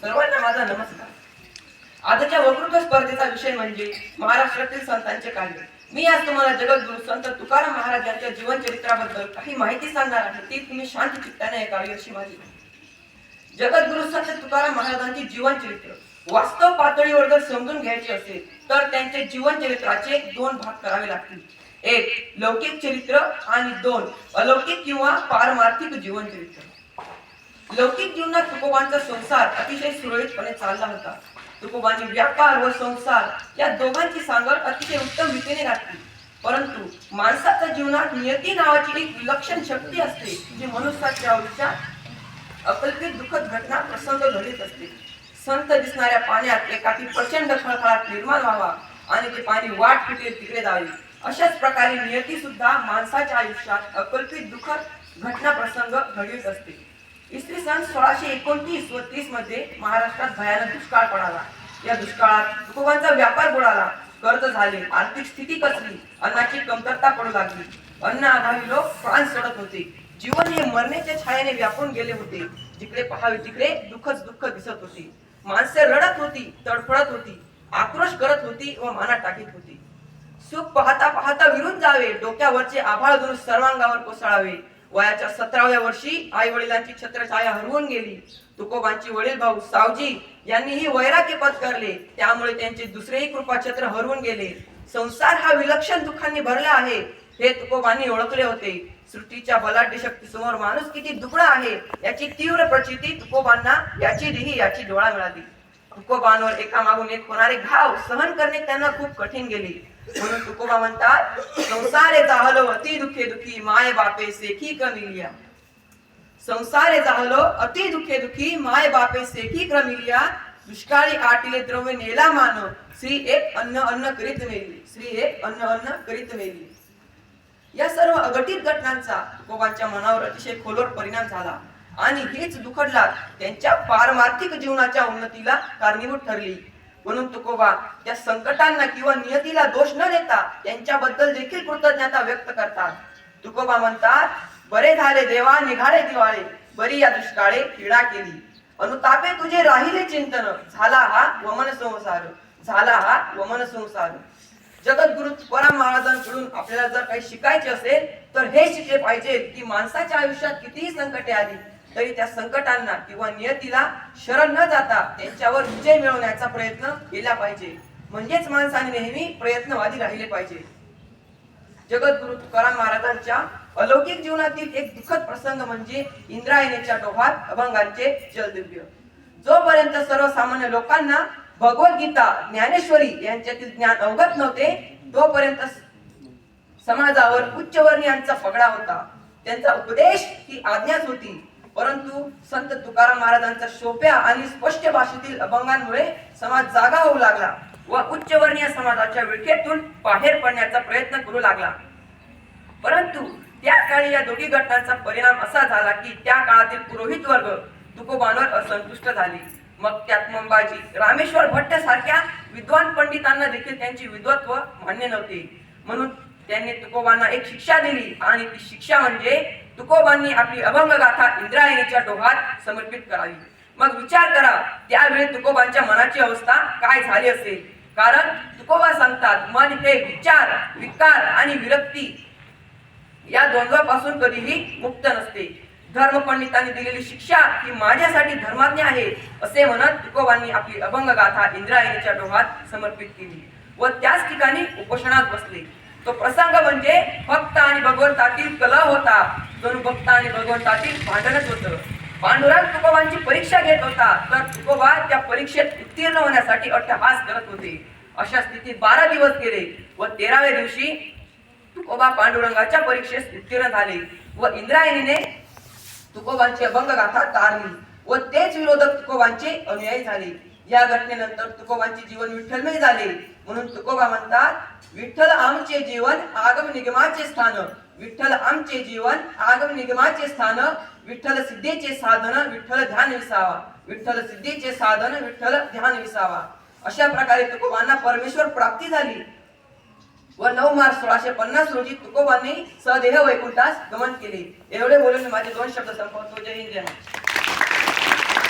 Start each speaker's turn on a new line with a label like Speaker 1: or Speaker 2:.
Speaker 1: सर्वांना माझा नमस्कार. आजच्या वक्तृत्व स्पर्धेचा विषय म्हणजे महाराष्ट्रातील संतांचे कार्य. मी आज तुम्हाला जगद्गुरु संत तुकाराम महाराज यांच्या जीवन चरित्राबद्दल काही माहिती सांगणार आहे. ती तुम्ही शांत चित्ताने ऐकावी अशी माझी. जगद्गुरु संत तुकाराम महाराजांचे जीवन चरित्र वास्तव पातळीवर जर समजून घ्यायचे असेल तर त्यांचे जीवन चरित्राचे दोन भाग करावे लागतील. एक लौकिक चरित्र आणि दोन अलौकिक किंवा पारमार्थिक जीवन चरित्र. लौकिक जीवनात तुकोबांचा संसार अतिशय सुरळीतपणे चालला होता. तुकोबांनी व्यापार व संसार या दोघांची सांगड अतिशय उत्तम रीतीने घातली. परंतु माणसाच्या जीवनात नियती नावाची एक विलक्षण शक्ती असते जी मनुष्याच्या आयुष्यात अकल्पित दुःखद घटना प्रसंग घडीत असते. संत दिसणाऱ्या पाण्यात एखादी प्रचंड खळखळाट निर्माण व्हावा आणि ते पाणी वाट फिटेल तिकडे जावे, अशाच प्रकारे नियती सुद्धा माणसाच्या आयुष्यात अकल्पित दुःखद घटना प्रसंग घडीत असते. इसवी सन 1629 व 30 मध्ये महाराष्ट्रात भयानक दुष्काळ पडाला. या दुष्काळात तुकोबांचा व्यापार बुडाला, कर्ज झाले, आर्थिक स्थिती कसली, अन्नाची कमतरता पडू लागली. अन्न अभावी लोक प्राण सोडत होते. जीवन हे मरण्याच्या छायेने व्यापून गेले होते. जिकडे पाहावे तिकडे दुःखच दुःख दिसत होते. माणसे रडत होती, तडफडत होती, आक्रोश करत होती व माना टाकीत होती. सुख पाहता पाहता विरून जावे, डोक्यावरचे आभाळ धरून सर्वांगावर कोसळावे. वयाच्या 17व्या वर्षी आई वडिलांची छत्रछाया हरवून गेली. तुकोबांची वडील भाऊ सावजी यांनीही वैराग्य पत्करले, त्यामुळे त्यांचे दुसरेही कृपाछत्र हरवून गेले. संसार हा विलक्षण दुःखांनी भरला आहे हे तुकोबांनी ओळखले होते. सृष्टीच्या बलाढ्य शक्तीसमोर माणूस किती दुबळा आहे याची तीव्र प्रचिती तुकोबांना याची देही याची डोळा मिळाली. तुकोबांवर एकामागून एक होणारे घाव सहन करणे त्यांना खूप कठीण गेले. म्हणून तुकोबा म्हणतात, संसारे जाहलो अति दुखे दुखी माय बापे सेखी क्रमिलिया. संसारे जाहलो अति दुखे दुखी माय बापे सेखी क्रमिलिया. दुष्काळी आटिले द्रव्य नेला मान, श्री एक अन्न अन्न करीत मेली. श्री एक अन्न अन्न करीत मेली. या सर्व अघटित घटनांचा तुकोबांच्या मनावर अतिशय खोलवर परिणाम झाला आणि हेच दुःखद लाट त्यांच्या पारमार्थिक जीवनाच्या उन्नतीला कारणीभूत ठरली. म्हणून तुकोबा त्या संकटांना किंवा नियतीला दोष न देता त्यांच्याबद्दल देखील कृतज्ञता व्यक्त करतात. तुकोबा म्हणतात, बरे झाले देवा निघाले दिवाळे, बरी या दुष्काळे पीडा केली. अनुतापे तुझे राहिले चिंतन, झाला हा वमन संसार, झाला हा वमन संसार. जगद्गुरु तुकाराम महाराजांकडून आपल्याला जर काही शिकायचे असेल तर हे शिकले पाहिजे की माणसाच्या आयुष्यात कितीही संकटे आली तरी त्या संकटांना किंवा नियतीला शरण न जाता त्यांच्यावर विजय मिळवण्याचा प्रयत्न केला पाहिजे. म्हणजेच माणसाने नेहमी प्रयत्नवादी राहिले पाहिजे. जगद्गुरु तुकाराम महाराजांच्या अलौकिक जीवनातील एक दुःखद प्रसंग म्हणजे इंद्रायणीच्या डोहात अभंगांचे जलदिव्य. जोपर्यंत सर्वसामान्य लोकांना भगवद्गीता ज्ञानेश्वरी यांच्यातील ज्ञान अवगत नव्हते तोपर्यंत समाजावर उच्चवर्णीयांचा पगडा होता. त्यांचा उपदेश ही आज्ञाच होती. परंतु संत तुकाराम महाराजांच्या सोप्या आणि स्पष्ट भाषेतील अभंगांमुळे समाज जागा होऊ लागला व उच्चवर्णीय समाजाच्या विळख्यातून बाहेर पडण्याचा प्रयत्न करू लागला. परंतु त्या काळी या दोघी घटनांचा परिणाम असा झाला की त्या काळातील पुरोहित वर्ग तुकोबांवर असंतुष्ट झाले. मग त्यात मंबाजी, रामेश्वर भट्ट सारख्या विद्वान पंडितांना देखील त्यांची विद्वत्व मान्य नव्हते. म्हणून त्यांनी तुकोबांना एक शिक्षा दिली आणि ती शिक्षा म्हणजे तुकोबांनी आपली अभंग गाथा इंद्रायणीच्या डोहात समर्पित करावी. मग विचार करा त्यावेळी तुकोबांच्या मनाची अवस्था काय झाली असेल. कारण तुकोबा सांगतात, मन हे विचार, विकार आणि विरक्ती या द्वंद्वापासून कधीही मुक्त नसते. धर्मपंडितांनी दिलेली शिक्षा ही माझ्यासाठी धर्माज्ञ आहे असे म्हणत तुकोबांनी आपली अभंग गाथा इंद्रायणीच्या डोहात समर्पित केली व त्याच ठिकाणी उपोषणात बसले. तो प्रसंग म्हणजे भक्त आणि भगवंतातील कलह होता. जणू भक्त आणि भगवंतातील भांडणच होतं. पांडुरंग तुकोबांची परीक्षा घेत होता तर तुकोबा त्या परीक्षेत उत्तीर्ण होण्यासाठी अट्टहास करत होते. अशा स्थितीत 12 दिवस गेले व 13व्या दिवशी तुकोबा पांडुरंगाच्या परीक्षेत उत्तीर्ण झाले व इंद्रायणीने तुकोबांची अभंग गाथा तारली व तेच विरोधक तुकोबांचे अनुयायी झाले. या घटनेनंतर तुकोबांचे जीवन विठ्ठलमय झाले. म्हणून तुकोबा म्हणतात, विठ्ठल आमचे जीवन आगम निगमाचे स्थान, विठ्ठल आमचे जीवन आगम निगमाचे स्थान, विठ्ठल सिद्धीचे साधन विठ्ठल ध्यान विसावा, विठ्ठल सिद्धीचे साधन विठ्ठल ध्यान विसावा. अशा प्रकारे तुकोबांना परमेश्वर प्राप्ती झाली व 9 मार्च 1650 रोजी तुकोबांनी सदेह वैकुंठास गमन केले. एवढे बोलून माझे 2 शब्द संपवतो. जय हिंद, जय महाराष्ट्र.